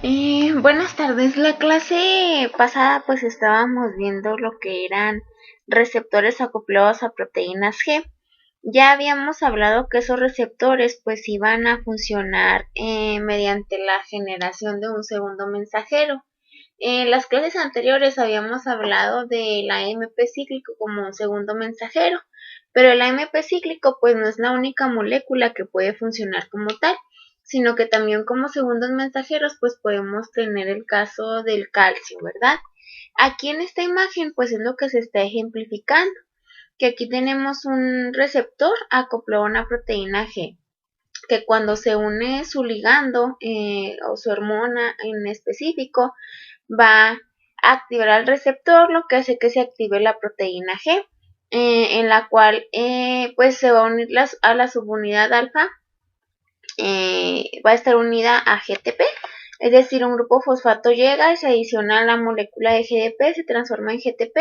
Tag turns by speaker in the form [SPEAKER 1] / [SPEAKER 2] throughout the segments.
[SPEAKER 1] Buenas tardes. La clase pasada pues estábamos viendo lo que eran receptores acoplados a proteínas G. Ya habíamos hablado que esos receptores pues iban a funcionar mediante la generación de un segundo mensajero. En las clases anteriores habíamos hablado del AMP cíclico como un segundo mensajero, pero el AMP cíclico pues no es la única molécula que puede funcionar como tal, sino que también como segundos mensajeros pues podemos tener el caso del calcio, ¿verdad? Aquí en esta imagen pues es lo que se está ejemplificando, que aquí tenemos un receptor acoplado a una proteína G, que cuando se une su ligando o su hormona en específico, va a activar al receptor, lo que hace que se active la proteína G, en la cual pues se va a unir a la subunidad alfa, va a estar unida a GTP, es decir, un grupo fosfato llega y se adiciona a la molécula de GDP, se transforma en GTP,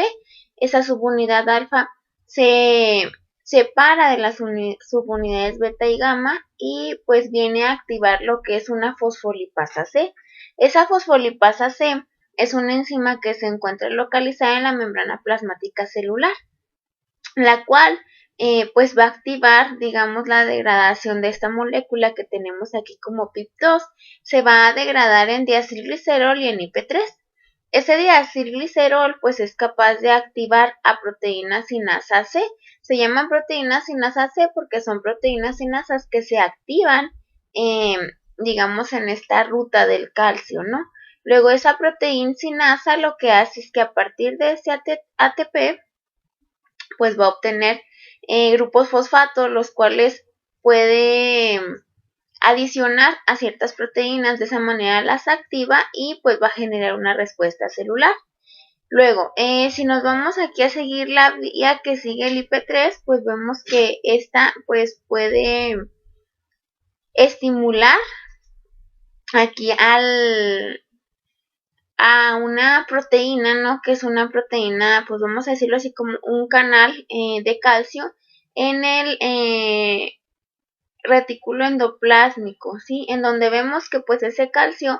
[SPEAKER 1] esa subunidad alfa se separa de las subunidades beta y gamma y pues viene a activar lo que es una fosfolipasa C. Esa fosfolipasa C es una enzima que se encuentra localizada en la membrana plasmática celular, la cual pues va a activar, digamos, la degradación de esta molécula que tenemos aquí como PIP2. Se va a degradar en diacilglicerol y en IP3. Ese diacilglicerol pues es capaz de activar a proteínas sinasa C. Se llaman proteínas sinasa C porque son proteínas sinasas que se activan, digamos, en esta ruta del calcio, ¿no? Luego esa proteína sinasa lo que hace es que a partir de ese ATP pues va a obtener grupos fosfato, los cuales puede adicionar a ciertas proteínas, de esa manera las activa y pues va a generar una respuesta celular. Luego, si nos vamos aquí a seguir la vía que sigue el IP3, pues vemos que esta pues puede estimular aquí a una proteína, ¿no? Que es una proteína, pues vamos a decirlo así, como un canal de calcio en el retículo endoplásmico, ¿sí? En donde vemos que pues ese calcio,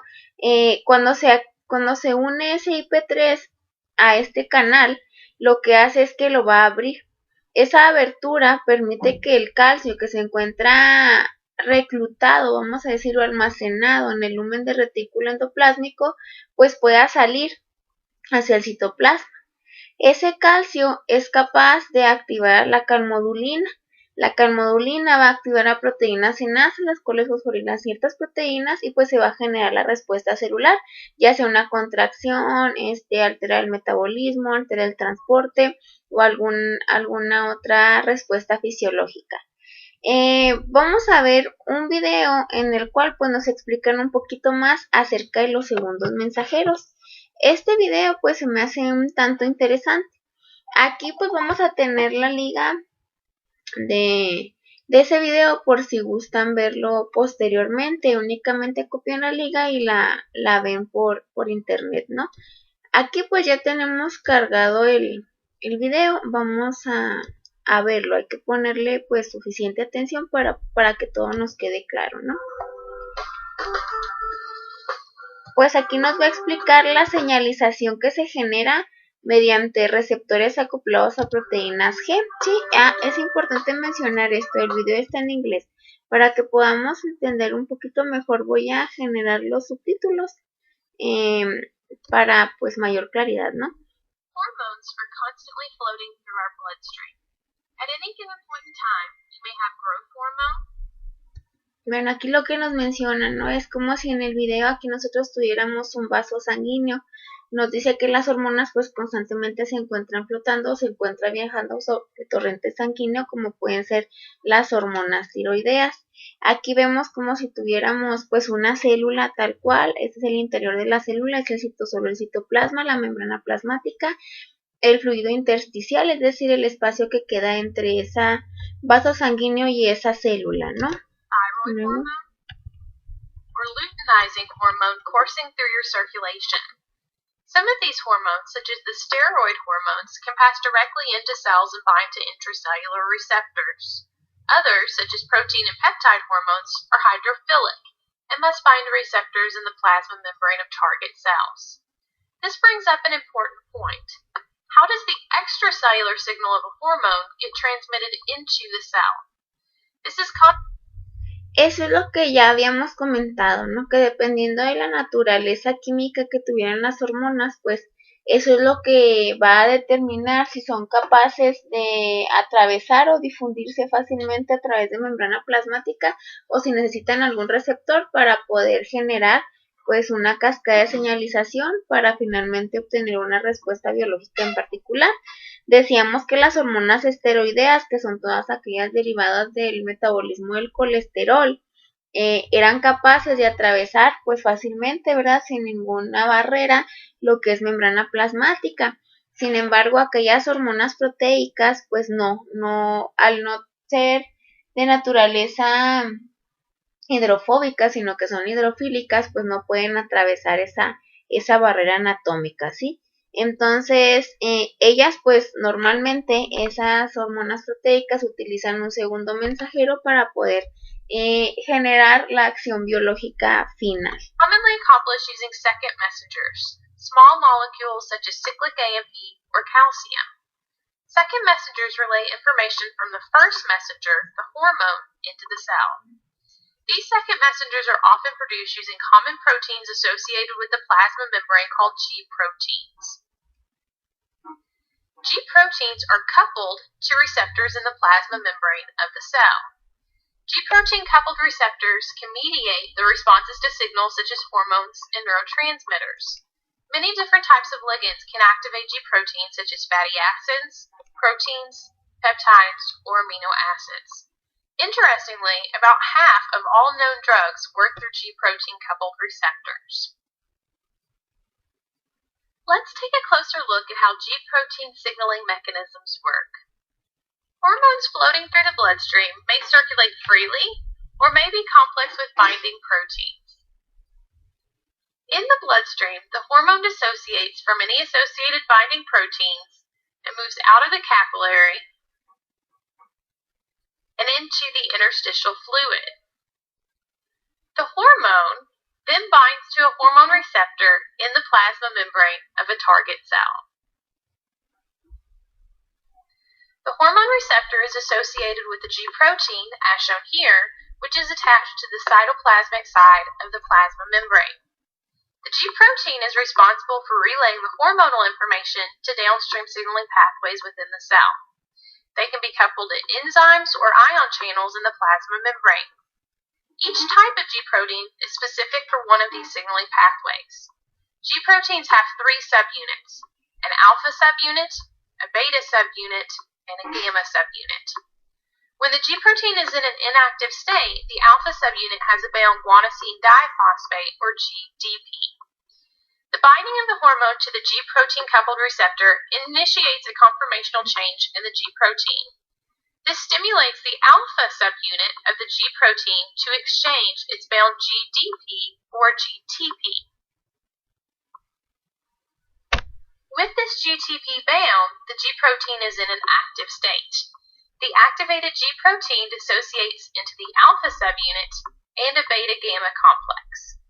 [SPEAKER 1] cuando se une ese IP3 a este canal, lo que hace es que lo va a abrir. Esa abertura permite que el calcio que se encuentra reclutado, vamos a decirlo, almacenado en el lumen del retículo endoplásmico, pues pueda salir hacia el citoplasma. Ese calcio es capaz de activar la calmodulina. La calmodulina va a activar a proteínas sinasas, las cuales fosforilan ciertas proteínas y pues se va a generar la respuesta celular, ya sea una contracción, altera el metabolismo, altera el transporte o alguna otra respuesta fisiológica. Vamos a ver un video en el cual pues nos explican un poquito más acerca de los segundos mensajeros. Este video pues se me hace un tanto interesante. Aquí pues vamos a tener la liga de ese video por si gustan verlo posteriormente. Únicamente copian la liga y la ven por internet, ¿no? Aquí pues ya tenemos cargado el video. Vamos a verlo. Hay que ponerle pues suficiente atención para que todo nos quede claro, ¿no? Pues aquí nos va a explicar la señalización que se genera mediante receptores acoplados a proteínas G. Sí, es importante mencionar esto, el video está en inglés. Para que podamos entender un poquito mejor voy a generar los subtítulos para pues mayor claridad, ¿no?
[SPEAKER 2] Hormones are constantly floating through our bloodstream. At any given point in time, you may have growth hormone.
[SPEAKER 1] Bueno, aquí lo que nos mencionan, ¿no? Es como si en el video aquí nosotros tuviéramos un vaso sanguíneo. Nos dice que las hormonas pues constantemente se encuentran flotando, se encuentran viajando sobre el torrente sanguíneo, como pueden ser las hormonas tiroideas. Aquí vemos como si tuviéramos pues una célula tal cual. Este es el interior de la célula, es el citosol, el citoplasma, la membrana plasmática, el fluido intersticial, es decir, el espacio que queda entre ese vaso sanguíneo y esa célula, ¿no?
[SPEAKER 2] Thyroid hormone or luteinizing hormone coursing through your circulation. Some of these hormones, such as the steroid hormones, can pass directly into cells and bind to intracellular receptors. Others, such as protein and peptide hormones, are hydrophilic and must bind to receptors in the plasma membrane of target cells. This brings up an important point. How does the extracellular signal of a hormone get transmitted into the cell? This is
[SPEAKER 1] Eso es lo que ya habíamos comentado, ¿no? Que dependiendo de la naturaleza química que tuvieran las hormonas, pues eso es lo que va a determinar si son capaces de atravesar o difundirse fácilmente a través de membrana plasmática o si necesitan algún receptor para poder generar pues una cascada de señalización para finalmente obtener una respuesta biológica en particular. Decíamos que las hormonas esteroideas, que son todas aquellas derivadas del metabolismo del colesterol, eran capaces de atravesar pues fácilmente, ¿verdad? Sin ninguna barrera, lo que es membrana plasmática. Sin embargo, aquellas hormonas proteicas, pues no, al no ser de naturaleza hidrofóbica, sino que son hidrofílicas, pues no pueden atravesar esa barrera anatómica, ¿sí? Entonces, ellas pues normalmente esas hormonas proteicas utilizan un segundo mensajero para poder generar la acción biológica final.
[SPEAKER 2] Commonly accomplished using second messengers, small molecules such as cyclic AMP or calcium. Second messengers relay information from the first messenger, the hormone, into the cell. These second messengers are often produced using common proteins associated with the plasma membrane called G proteins. G proteins are coupled to receptors in the plasma membrane of the cell. G protein coupled receptors can mediate the responses to signals such as hormones and neurotransmitters. Many different types of ligands can activate G proteins such as fatty acids, proteins, peptides, or amino acids. Interestingly, about half of all known drugs work through G protein coupled receptors. Let's take a closer look at how G protein signaling mechanisms work. Hormones floating through the bloodstream may circulate freely or may be complex with binding proteins. In the bloodstream, the hormone dissociates from any associated binding proteins and moves out of the capillary and into the interstitial fluid. The hormone then binds to a hormone receptor in the plasma membrane of a target cell. The hormone receptor is associated with the G protein, as shown here, which is attached to the cytoplasmic side of the plasma membrane. The G protein is responsible for relaying the hormonal information to downstream signaling pathways within the cell. They can be coupled to enzymes or ion channels in the plasma membrane. Each type of G protein is specific for one of these signaling pathways. G proteins have three subunits: an alpha subunit, a beta subunit, and a gamma subunit. When the G protein is in an inactive state, the alpha subunit has a bound guanosine diphosphate, or GDP. The binding of the hormone to the G protein coupled receptor initiates a conformational change in the G protein. This stimulates the alpha subunit of the G protein to exchange its bound GDP or GTP. With this GTP bound, the G protein is in an active state. The activated G protein dissociates into the alpha subunit and a beta-gamma complex.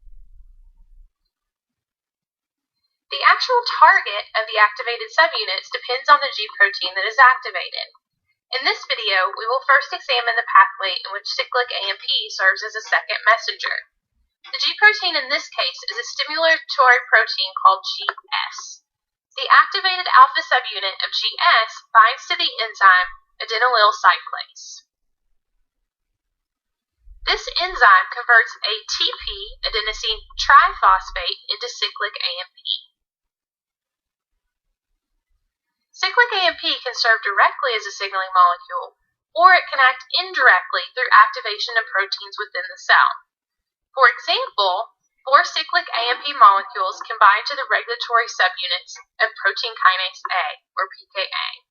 [SPEAKER 2] The actual target of the activated subunits depends on the G protein that is activated. In this video, we will first examine the pathway in which cyclic AMP serves as a second messenger. The G protein in this case is a stimulatory protein called GS. The activated alpha subunit of GS binds to the enzyme adenylyl cyclase. This enzyme converts ATP, adenosine triphosphate, into cyclic AMP. Cyclic AMP can serve directly as a signaling molecule, or it can act indirectly through activation of proteins within the cell. For example, 4 cyclic AMP molecules can bind to the regulatory subunits of protein kinase A, or pKa.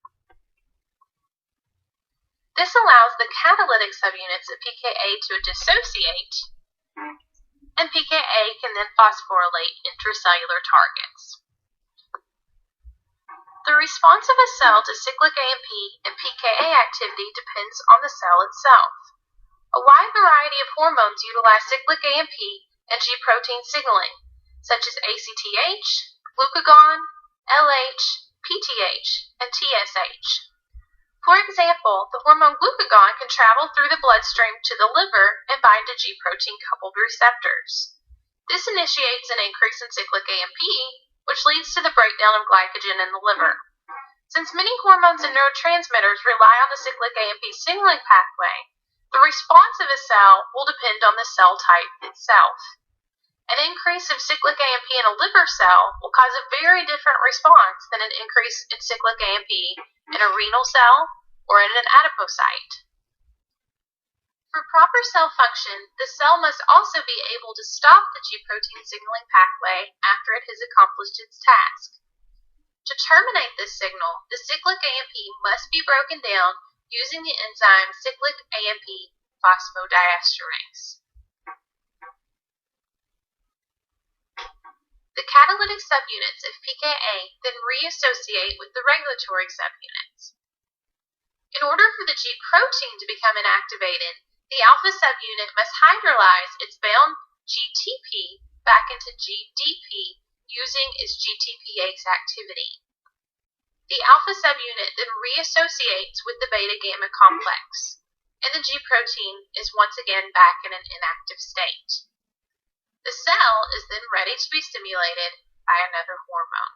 [SPEAKER 2] This allows the catalytic subunits of pKa to dissociate, and pKa can then phosphorylate intracellular targets. The response of a cell to cyclic AMP and pKa activity depends on the cell itself. A wide variety of hormones utilize cyclic AMP and G protein signaling, such as ACTH, glucagon, LH, PTH, and TSH. For example, the hormone glucagon can travel through the bloodstream to the liver and bind to G protein-coupled receptors. This initiates an increase in cyclic AMP, which leads to the breakdown of glycogen in the liver. Since many hormones and neurotransmitters rely on the cyclic AMP signaling pathway, the response of a cell will depend on the cell type itself. An increase of cyclic AMP in a liver cell will cause a very different response than an increase in cyclic AMP in a renal cell or in an adipocyte. For proper cell function, the cell must also be able to stop the G protein signaling pathway after it has accomplished its task. To terminate this signal, the cyclic AMP must be broken down using the enzyme cyclic AMP phosphodiesterase. The catalytic subunits of pKa then reassociate with the regulatory subunits. In order for the G protein to become inactivated, the alpha subunit must hydrolyze its bound GTP back into GDP using its GTPase activity. The alpha subunit then reassociates with the beta-gamma complex, and the G protein is once again back in an inactive state. The cell is then ready to be stimulated by another hormone.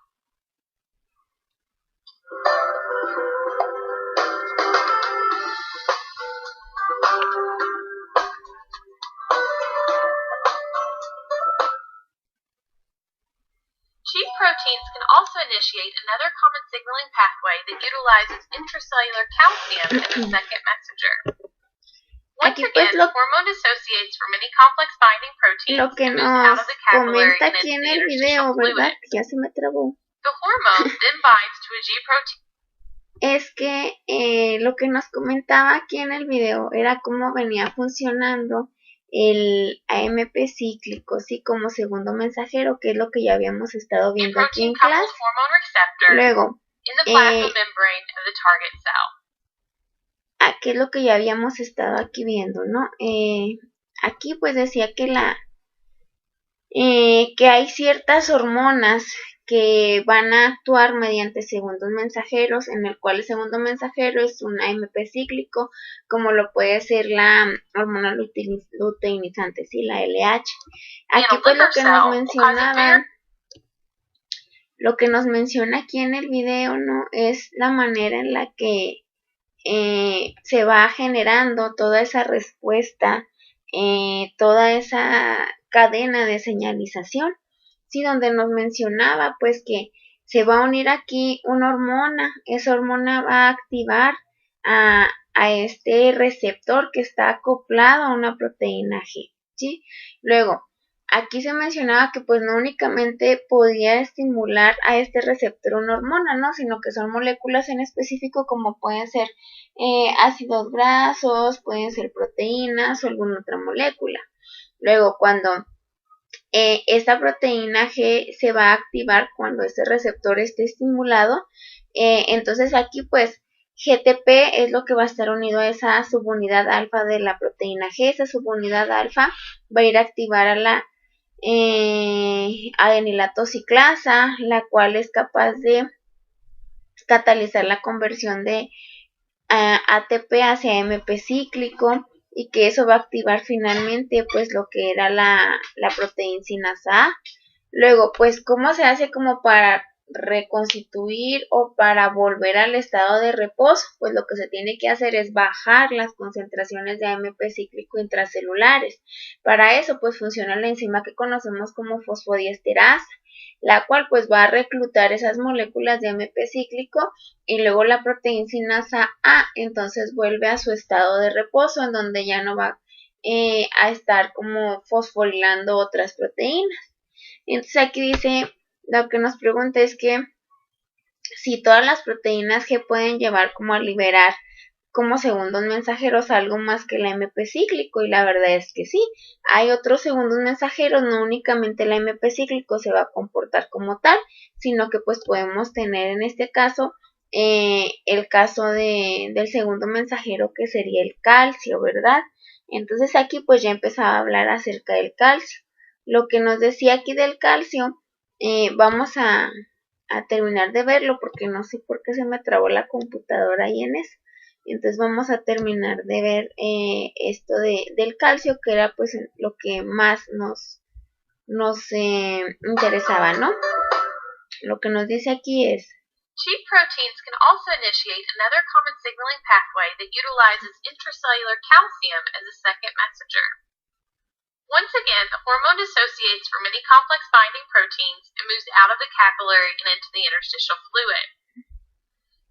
[SPEAKER 2] G proteins can also initiate another common signaling pathway that utilizes intracellular calcium as a second messenger. Once again, the hormone associates for many complex binding proteins
[SPEAKER 1] Lo que
[SPEAKER 2] and moves out
[SPEAKER 1] nos
[SPEAKER 2] of the capillary
[SPEAKER 1] comenta
[SPEAKER 2] and
[SPEAKER 1] aquí
[SPEAKER 2] into
[SPEAKER 1] en
[SPEAKER 2] the
[SPEAKER 1] el
[SPEAKER 2] interstitial
[SPEAKER 1] video, ¿verdad?
[SPEAKER 2] fluid.
[SPEAKER 1] Que ya se me trabó.
[SPEAKER 2] The hormone then binds to a G protein.
[SPEAKER 1] Es que lo que nos comentaba aquí en el video era cómo venía funcionando el AMP cíclico, ¿sí? Como segundo mensajero, que es lo que ya habíamos estado viendo aquí en clase. Luego,
[SPEAKER 2] in the plasma membrane of the target cell.
[SPEAKER 1] Aquí es lo que ya habíamos estado aquí viendo, ¿no? Aquí pues decía que que hay ciertas hormonas que van a actuar mediante segundos mensajeros, en el cual el segundo mensajero es un AMP cíclico, como lo puede ser la hormona luteinizante, ¿sí? La LH. Aquí pues lo que nos menciona aquí en el video, ¿no? Es la manera en la que se va generando toda esa respuesta, toda esa cadena de señalización, sí, donde nos mencionaba pues que se va a unir aquí una hormona, esa hormona va a activar a este receptor que está acoplado a una proteína G, ¿sí? Luego, aquí se mencionaba que pues no únicamente podía estimular a este receptor una hormona, ¿no? Sino que son moléculas en específico como pueden ser ácidos grasos, pueden ser proteínas o alguna otra molécula. Luego, cuando esta proteína G se va a activar cuando este receptor esté estimulado, entonces aquí pues GTP es lo que va a estar unido a esa subunidad alfa de la proteína G. Esa subunidad alfa va a ir a activar a la adenilato ciclasa, la cual es capaz de catalizar la conversión de ATP hacia AMP cíclico, y que eso va a activar finalmente pues lo que era la proteincinasa A. Luego, pues, ¿cómo se hace como para reconstituir o para volver al estado de reposo? Pues lo que se tiene que hacer es bajar las concentraciones de AMP cíclico intracelulares. Para eso pues funciona la enzima que conocemos como fosfodiesterasa, la cual pues va a reclutar esas moléculas de AMP cíclico, y luego la proteincinasa A entonces vuelve a su estado de reposo, en donde ya no va a estar como fosforilando otras proteínas. Entonces aquí dice, lo que nos pregunta es que si todas las proteínas G pueden llevar como a liberar como segundos mensajeros algo más que el AMP cíclico, y la verdad es que sí, hay otros segundos mensajeros, no únicamente el AMP cíclico se va a comportar como tal, sino que pues podemos tener en este caso el caso del segundo mensajero, que sería el calcio, ¿verdad? Entonces aquí pues ya empezaba a hablar acerca del calcio. lo que nos decía aquí del calcio, vamos a terminar de verlo porque no sé por qué se me trabó la computadora ahí en eso. Entonces vamos a terminar de ver esto del calcio, que era pues lo que más nos interesaba, ¿no? Lo que nos dice aquí es:
[SPEAKER 2] G proteins can also initiate another common signaling pathway that utilizes intracellular calcium as a second messenger. Once again, the hormone dissociates from many complex binding proteins and moves out of the capillary and into the interstitial fluid.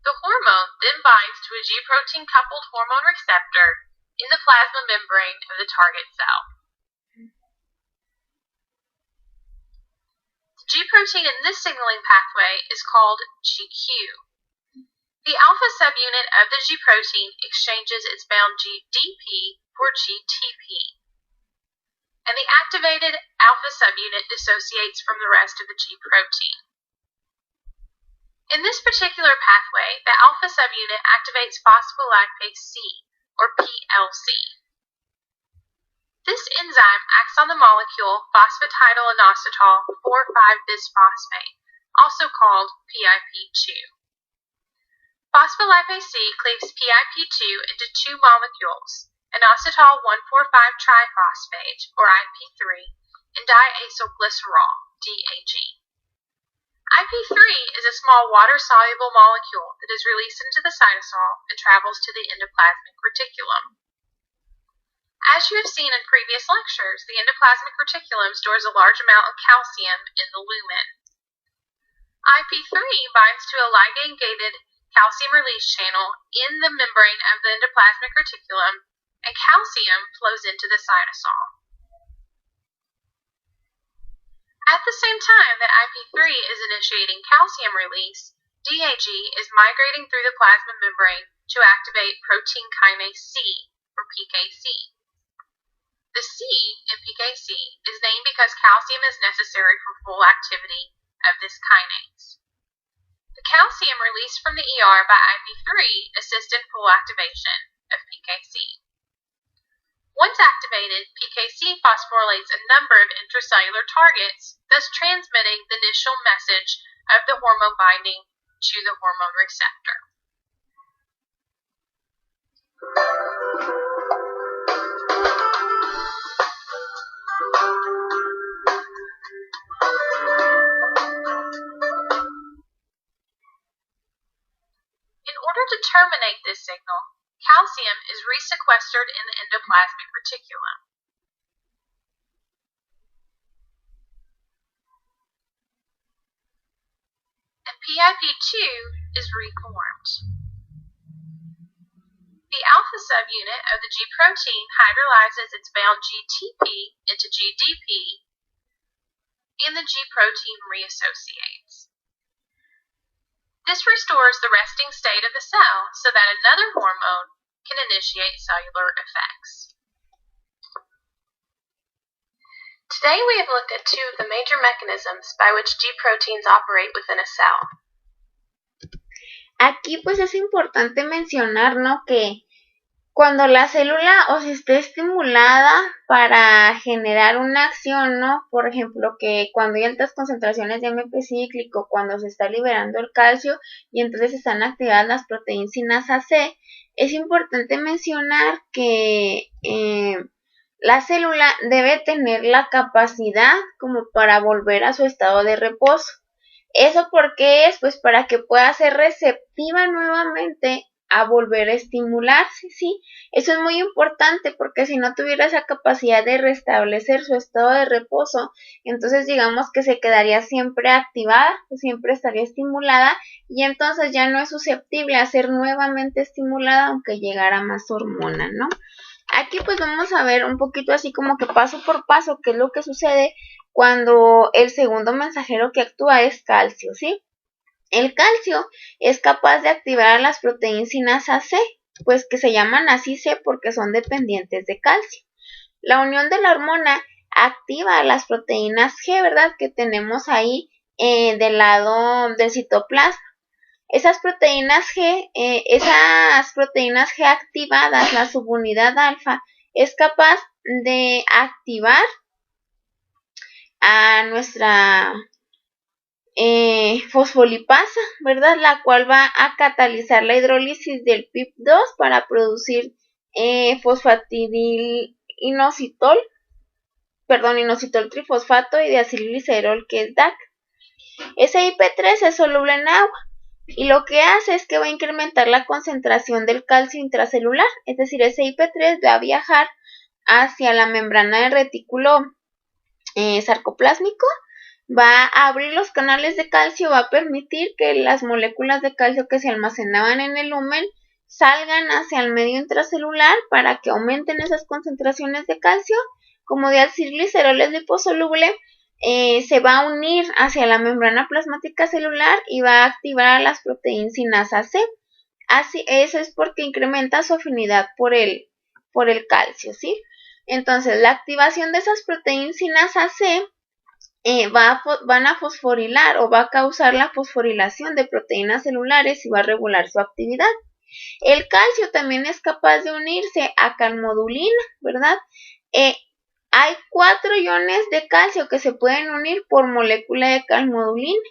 [SPEAKER 2] The hormone then binds to a G protein-coupled hormone receptor in the plasma membrane of the target cell. The G protein in this signaling pathway is called GQ. The alpha subunit of the G protein exchanges its bound GDP for GTP, and the activated alpha subunit dissociates from the rest of the G protein. In this particular pathway, the alpha subunit activates phospholipase C, or PLC. This enzyme acts on the molecule phosphatidylinositol 4,5-bisphosphate, also called PIP2. Phospholipase C cleaves PIP2 into two molecules, inositol 1,4,5-triphosphate, or IP3, and diacylglycerol, DAG. IP3 is a small water-soluble molecule that is released into the cytosol and travels to the endoplasmic reticulum. As you have seen in previous lectures, the endoplasmic reticulum stores a large amount of calcium in the lumen. IP3 binds to a ligand-gated calcium release channel in the membrane of the endoplasmic reticulum, and calcium flows into the cytosol. At the same time that IP3 is initiating calcium release, DAG is migrating through the plasma membrane to activate protein kinase C, or PKC. The C in PKC is named because calcium is necessary for full activity of this kinase. The calcium released from the ER by IP3 assists in full activation of PKC. Once activated, PKC phosphorylates a number of intracellular targets, thus transmitting the initial message of the hormone binding to the hormone receptor. In order to terminate this signal, calcium is resequestered in the endoplasmic reticulum. And PIP2 is reformed. The alpha subunit of the G protein hydrolyzes its bound GTP into GDP, and the G protein reassociates. This restores the resting state of the cell so that another hormone can initiate cellular effects. Today we have looked at two of the major mechanisms by which G proteins operate within a cell.
[SPEAKER 1] Aquí pues es importante mencionar, ¿no?, que cuando la célula esté estimulada para generar una acción, ¿no?, por ejemplo, que cuando hay altas concentraciones de AMP cíclico, cuando se está liberando el calcio y entonces están activadas las proteínas C, es importante mencionar que la célula debe tener la capacidad como para volver a su estado de reposo. ¿Eso por qué es? Pues para que pueda ser receptiva nuevamente a volver a estimularse, ¿sí? Eso es muy importante porque si no tuviera esa capacidad de restablecer su estado de reposo, entonces digamos que se quedaría siempre activada, siempre estaría estimulada y entonces ya no es susceptible a ser nuevamente estimulada aunque llegara más hormona, ¿no? Aquí pues vamos a ver un poquito así como que paso por paso qué es lo que sucede cuando el segundo mensajero que actúa es calcio, ¿sí? El calcio es capaz de activar a las proteínas C, pues que se llaman así C porque son dependientes de calcio. La unión de la hormona activa a las proteínas G, ¿verdad?, que tenemos ahí del lado del citoplasma. Esas proteínas G activadas, la subunidad alfa, es capaz de activar a nuestra fosfolipasa, ¿verdad? La cual va a catalizar la hidrólisis del PIP2 para producir inositol trifosfato y deacilglicerol, que es DAC. Ese IP3 es soluble en agua y lo que hace es que va a incrementar la concentración del calcio intracelular, es decir, ese IP3 va a viajar hacia la membrana del retículo sarcoplásmico, va a abrir los canales de calcio, va a permitir que las moléculas de calcio que se almacenaban en el lumen salgan hacia el medio intracelular para que aumenten esas concentraciones de calcio. Como deacilglicerol es liposoluble, se va a unir hacia la membrana plasmática celular y va a activar a las proteínas sinasa C. Así, eso es porque incrementa su afinidad por el calcio, ¿sí? Entonces, la activación de esas proteínas sinasa C van a fosforilar o va a causar la fosforilación de proteínas celulares y va a regular su actividad. El calcio también es capaz de unirse a calmodulina, ¿verdad? Hay 4 iones de calcio que se pueden unir por molécula de calmodulina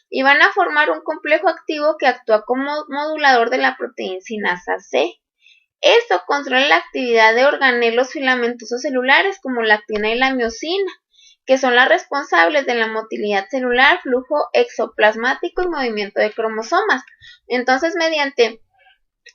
[SPEAKER 1] y van a formar un complejo activo que actúa como modulador de la proteína sinasa C. Esto controla la actividad de organelos filamentosos celulares como la actina y la miosina, que son las responsables de la motilidad celular, flujo exoplasmático y movimiento de cromosomas. Entonces, mediante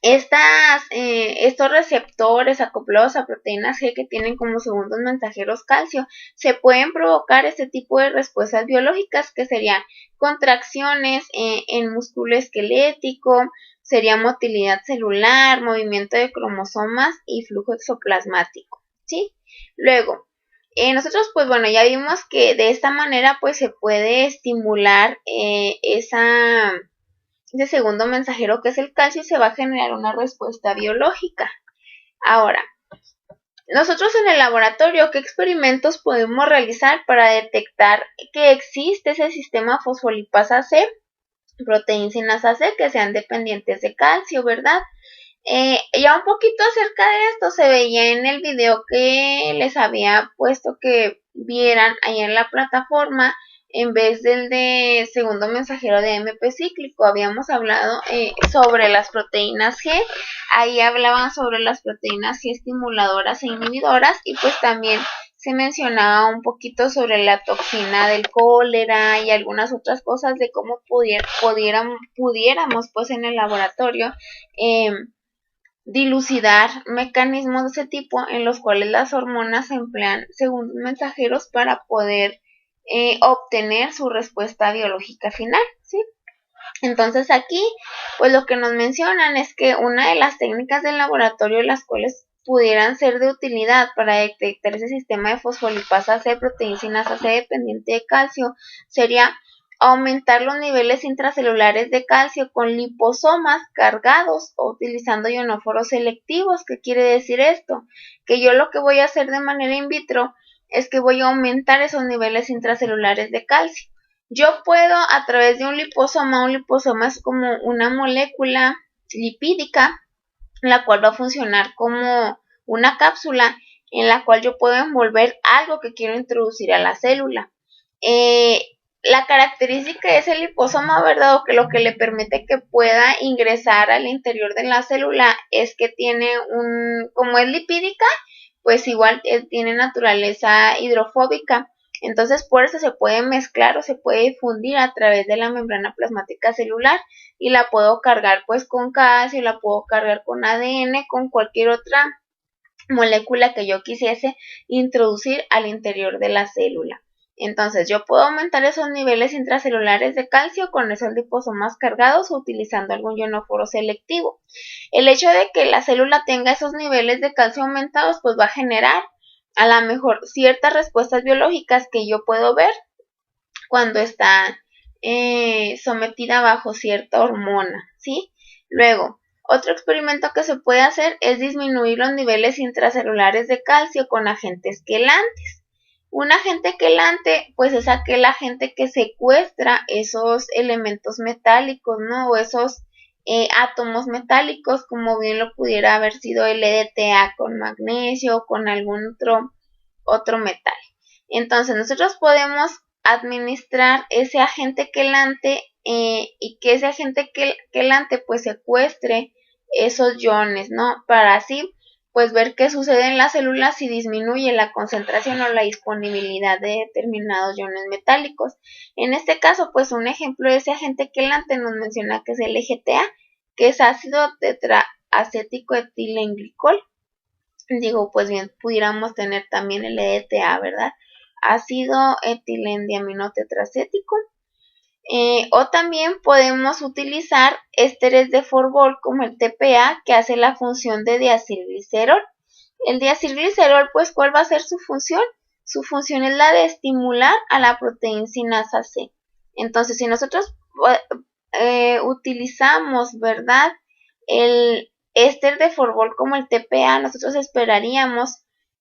[SPEAKER 1] estos receptores acoplados a proteínas G que tienen como segundos mensajeros calcio, se pueden provocar este tipo de respuestas biológicas que serían contracciones en músculo esquelético, sería motilidad celular, movimiento de cromosomas y flujo exoplasmático, ¿sí? Luego, nosotros pues bueno, ya vimos que de esta manera pues se puede estimular ese segundo mensajero que es el calcio y se va a generar una respuesta biológica. Ahora, nosotros en el laboratorio, ¿qué experimentos podemos realizar para detectar que existe ese sistema fosfolipasa C, proteína sinasa C, que sean dependientes de calcio, ¿verdad? Ya un poquito acerca de esto se veía en el video que les había puesto que vieran ahí en la plataforma. En vez del de segundo mensajero de MP cíclico, habíamos hablado sobre las proteínas G. Ahí hablaban sobre las proteínas G estimuladoras e inhibidoras y pues también se mencionaba un poquito sobre la toxina del cólera y algunas otras cosas de cómo pudiéramos pues en el laboratorio dilucidar mecanismos de ese tipo en los cuales las hormonas se emplean según mensajeros para poder obtener su respuesta biológica final, ¿sí? Entonces aquí, pues lo que nos mencionan es que una de las técnicas del laboratorio las cuales pudieran ser de utilidad para detectar ese sistema de fosfolipasa C, proteína sinasa C dependiente de calcio, sería aumentar los niveles intracelulares de calcio con liposomas cargados o utilizando ionóforos selectivos. ¿Qué quiere decir esto? Que yo lo que voy a hacer de manera in vitro es que voy a aumentar esos niveles intracelulares de calcio. Yo puedo a través de un liposoma es como una molécula lipídica, la cual va a funcionar como una cápsula en la cual yo puedo envolver algo que quiero introducir a la célula. La característica de ese liposoma, ¿verdad? O que lo que le permite que pueda ingresar al interior de la célula es que tiene como es lipídica, pues igual tiene naturaleza hidrofóbica. Entonces por eso se puede mezclar o se puede difundir a través de la membrana plasmática celular y la puedo cargar pues con calcio, la puedo cargar con ADN, con cualquier otra molécula que yo quisiese introducir al interior de la célula. Entonces yo puedo aumentar esos niveles intracelulares de calcio con esos liposomas cargados o utilizando algún ionóforo selectivo. El hecho de que la célula tenga esos niveles de calcio aumentados pues va a generar a lo mejor ciertas respuestas biológicas que yo puedo ver cuando está sometida bajo cierta hormona, ¿sí? Luego, otro experimento que se puede hacer es disminuir los niveles intracelulares de calcio con agentes quelantes. Un agente quelante, pues es aquel agente que secuestra esos elementos metálicos, ¿no? O esos átomos metálicos, como bien lo pudiera haber sido el EDTA con magnesio o con algún otro metal. Entonces nosotros podemos administrar ese agente quelante y que ese agente quelante pues secuestre esos iones, ¿no? Para así pues ver qué sucede en las células si disminuye la concentración o la disponibilidad de determinados iones metálicos. En este caso, pues un ejemplo de ese agente quelante nos menciona que es el EGTA, que es ácido tetraacético etilenglicol. Digo, pues bien, pudiéramos tener también el EDTA, ¿verdad? Ácido etilendiaminotetracético. O también podemos utilizar ésteres de Forbol como el TPA, que hace la función de diacilglicerol. El diacilglicerol, pues, ¿cuál va a ser su función? Su función es la de estimular a la proteína sinasa C. Entonces, si nosotros utilizamos, ¿verdad?, el éster de Forbol como el TPA, nosotros esperaríamos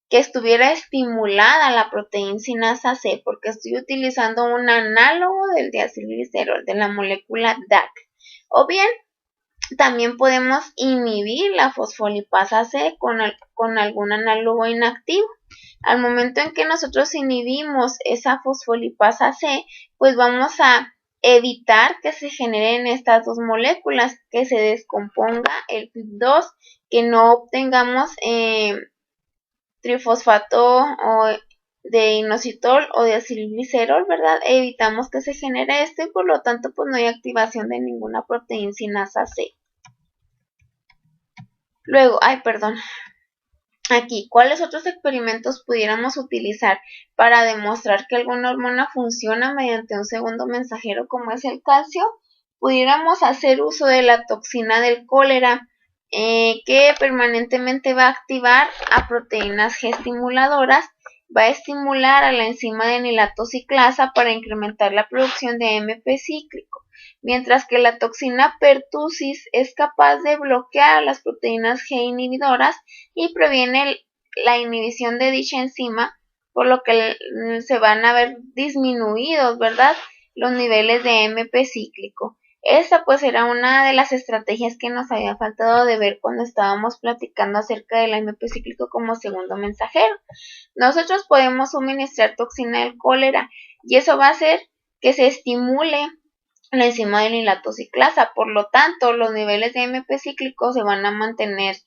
[SPEAKER 1] que estuviera estimulada la proteína sinasa C, porque estoy utilizando un análogo del diacilglicerol, de la molécula DAC. O bien, también podemos inhibir la fosfolipasa C con algún análogo inactivo. Al momento en que nosotros inhibimos esa fosfolipasa C, pues vamos a evitar que se generen estas dos moléculas, que se descomponga el PIP2, que no obtengamos trifosfato o de inositol o de acilglicerol, ¿verdad? Evitamos que se genere esto y por lo tanto pues no hay activación de ninguna proteína sinasa C. Luego, aquí, ¿cuáles otros experimentos pudiéramos utilizar para demostrar que alguna hormona funciona mediante un segundo mensajero como es el calcio? Pudiéramos hacer uso de la toxina del cólera, que permanentemente va a activar a proteínas G estimuladoras, va a estimular a la enzima de nilatociclasa para incrementar la producción de AMP cíclico, mientras que la toxina pertussis es capaz de bloquear a las proteínas G inhibidoras y previene la inhibición de dicha enzima, por lo que se van a ver disminuidos, ¿verdad?, los niveles de AMP cíclico. Esa pues era una de las estrategias que nos había faltado de ver cuando estábamos platicando acerca del AMP cíclico como segundo mensajero. Nosotros podemos suministrar toxina del cólera y eso va a hacer que se estimule la enzima de nilatociclasa, por lo tanto los niveles de AMP cíclico se van a mantener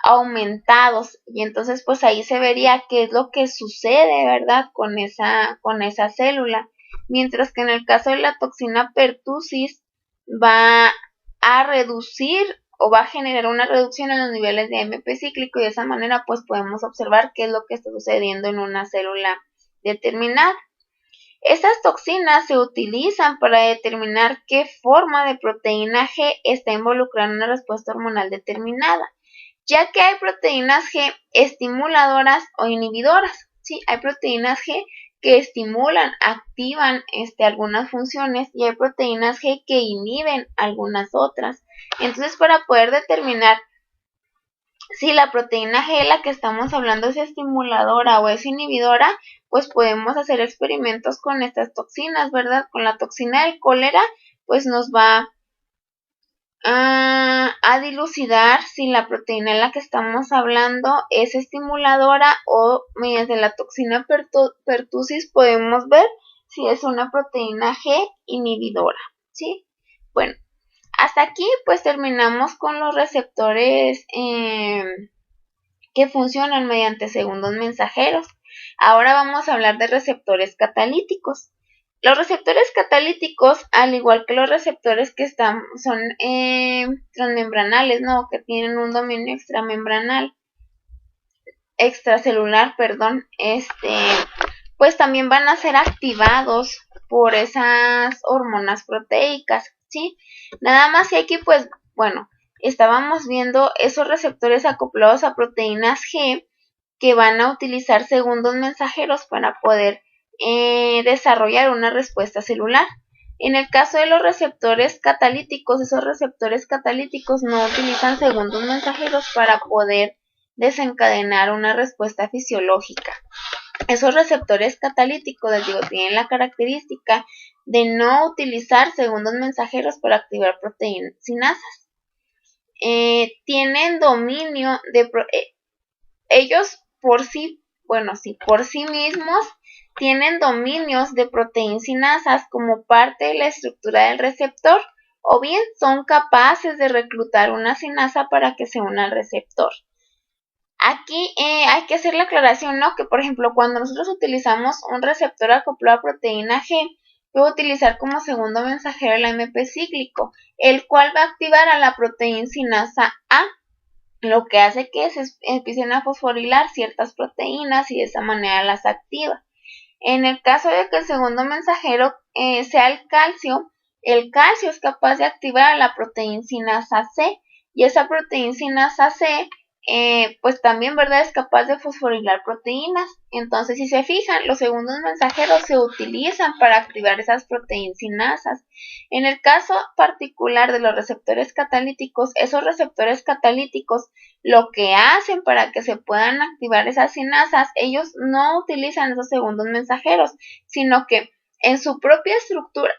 [SPEAKER 1] aumentados y entonces pues ahí se vería qué es lo que sucede, ¿verdad?, con esa célula, mientras que en el caso de la toxina pertussis va a reducir o va a generar una reducción en los niveles de AMP cíclico y de esa manera pues podemos observar qué es lo que está sucediendo en una célula determinada. Estas toxinas se utilizan para determinar qué forma de proteína G está involucrada en una respuesta hormonal determinada, ya que hay proteínas G estimuladoras o inhibidoras. Sí, hay proteínas G que estimulan, activan algunas funciones y hay proteínas G que inhiben algunas otras. Entonces, para poder determinar si la proteína G de la que estamos hablando es estimuladora o es inhibidora, pues podemos hacer experimentos con estas toxinas, ¿verdad? Con la toxina del cólera, pues nos va a dilucidar si la proteína en la que estamos hablando es estimuladora o mediante la toxina pertussis podemos ver si es una proteína G inhibidora, ¿sí? Bueno, hasta aquí pues terminamos con los receptores que funcionan mediante segundos mensajeros. Ahora vamos a hablar de receptores catalíticos. Los receptores catalíticos, al igual que los receptores que son transmembranales, ¿no?, que tienen un dominio extracelular, pues también van a ser activados por esas hormonas proteicas, ¿sí? Nada más que aquí, pues, bueno, estábamos viendo esos receptores acoplados a proteínas G que van a utilizar segundos mensajeros para poder desarrollar una respuesta celular. En el caso de los receptores catalíticos, esos receptores catalíticos no utilizan segundos mensajeros para poder desencadenar una respuesta fisiológica. Esos receptores catalíticos, les digo, tienen la característica de no utilizar segundos mensajeros para activar proteínas sinasas. Tienen dominio de ellos por sí mismos tienen dominios de proteinsinasas como parte de la estructura del receptor, o bien son capaces de reclutar una sinasa para que se una al receptor. Aquí hay que hacer la aclaración, ¿no? Que por ejemplo, cuando nosotros utilizamos un receptor acoplado a proteína G, puedo utilizar como segundo mensajero el AMP cíclico, el cual va a activar a la proteinsinasa A, lo que hace que se empiecen a fosforilar ciertas proteínas y de esa manera las activa. En el caso de que el segundo mensajero sea el calcio es capaz de activar a la proteinsinasa C, y esa proteinsinasa C pues también, ¿verdad?, es capaz de fosforilar proteínas. Entonces, si se fijan, los segundos mensajeros se utilizan para activar esas proteinsinasas. En el caso particular de los receptores catalíticos, esos receptores catalíticos lo que hacen para que se puedan activar esas sinasas, ellos no utilizan esos segundos mensajeros, sino que en su propia estructura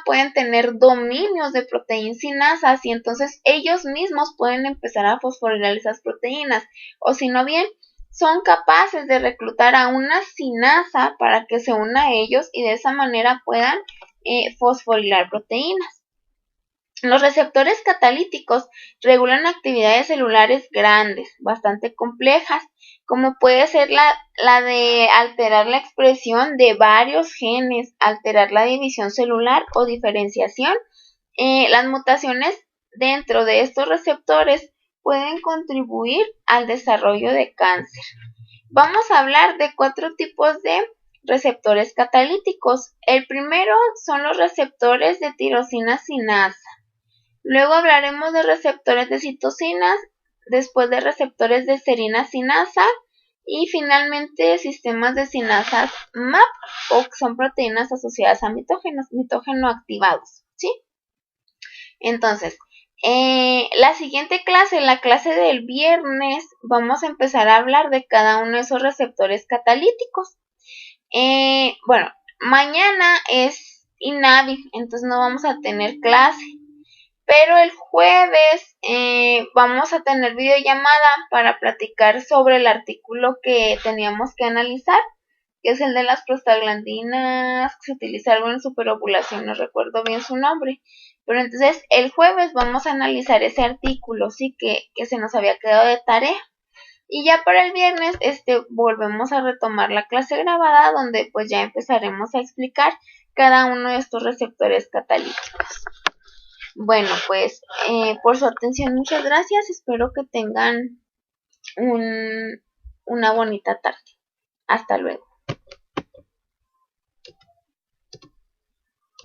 [SPEAKER 1] pueden tener dominios de proteinsinasas, y entonces ellos mismos pueden empezar a fosforilar esas proteínas, o si no bien son capaces de reclutar a una sinasa para que se una a ellos y de esa manera puedan fosforilar proteínas. Los receptores catalíticos regulan actividades celulares grandes, bastante complejas, como puede ser la de alterar la expresión de varios genes, alterar la división celular o diferenciación. Las mutaciones dentro de estos receptores pueden contribuir al desarrollo de cáncer. Vamos a hablar de 4 tipos de receptores catalíticos. El primero son los receptores de tirosina sinasa. Luego hablaremos de receptores de citocinas, después de receptores de serina sinasa y finalmente sistemas de sinasas MAP, o que son proteínas asociadas a mitógeno activados, ¿sí? Entonces, la siguiente clase, la clase del viernes, vamos a empezar a hablar de cada uno de esos receptores catalíticos. Bueno, mañana es inhábil, entonces no vamos a tener clase. Pero el jueves vamos a tener videollamada para platicar sobre el artículo que teníamos que analizar, que es el de las prostaglandinas, que se utiliza algo en superovulación, no recuerdo bien su nombre. Pero entonces el jueves vamos a analizar ese artículo, sí, que se nos había quedado de tarea. Y ya para el viernes volvemos a retomar la clase grabada, donde pues ya empezaremos a explicar cada uno de estos receptores catalíticos. Bueno, pues por su atención muchas gracias, espero que tengan una bonita tarde. Hasta luego.